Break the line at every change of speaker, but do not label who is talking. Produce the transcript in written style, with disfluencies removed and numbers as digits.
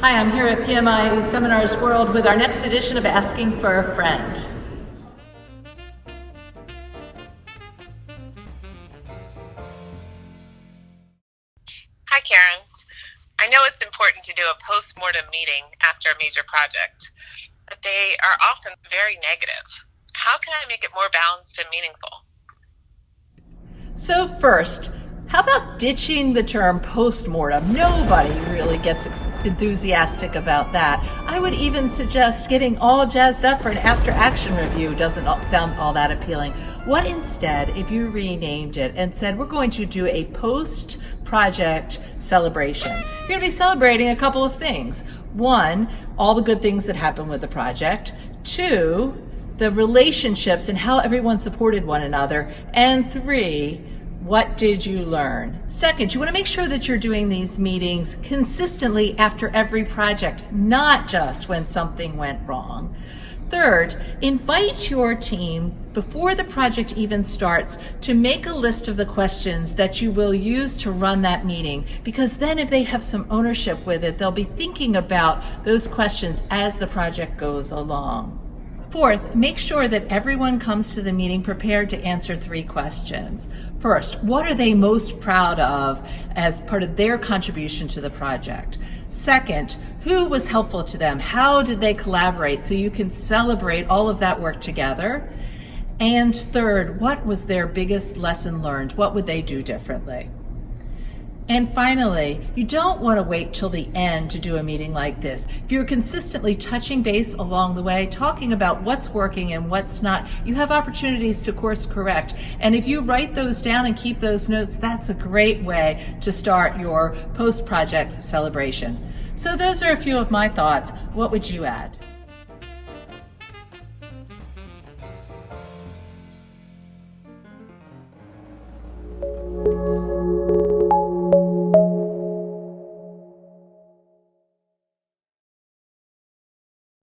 Hi, I'm here at PMI Seminars World with our next edition of Asking for a Friend.
Hi, Karen. I know it's important to do a post-mortem meeting after a major project, but they are often very negative. How can I make it more balanced and meaningful?
So first, how about ditching the term post-mortem? Nobody really gets enthusiastic about that. I would even suggest getting all jazzed up for an after-action review doesn't sound all that appealing. What instead if you renamed it and said we're going to do a post-project celebration? You're going to be celebrating a couple of things. One, all the good things that happened with the project. Two, the relationships and how everyone supported one another. And three, what did you learn? Second, you want to make sure that you're doing these meetings consistently after every project, not just when something went wrong. Third, invite your team before the project even starts to make a list of the questions that you will use to run that meeting, because then if they have some ownership with it, they'll be thinking about those questions as the project goes along. Fourth, make sure that everyone comes to the meeting prepared to answer three questions. First, what are they most proud of as part of their contribution to the project? Second, who was helpful to them? How did they collaborate so you can celebrate all of that work together? And third, what was their biggest lesson learned? What would they do differently? And finally, you don't want to wait till the end to do a meeting like this. If you're consistently touching base along the way, talking about what's working and what's not, you have opportunities to course correct. And if you write those down and keep those notes, that's a great way to start your post-project celebration. So those are a few of my thoughts. What would you add?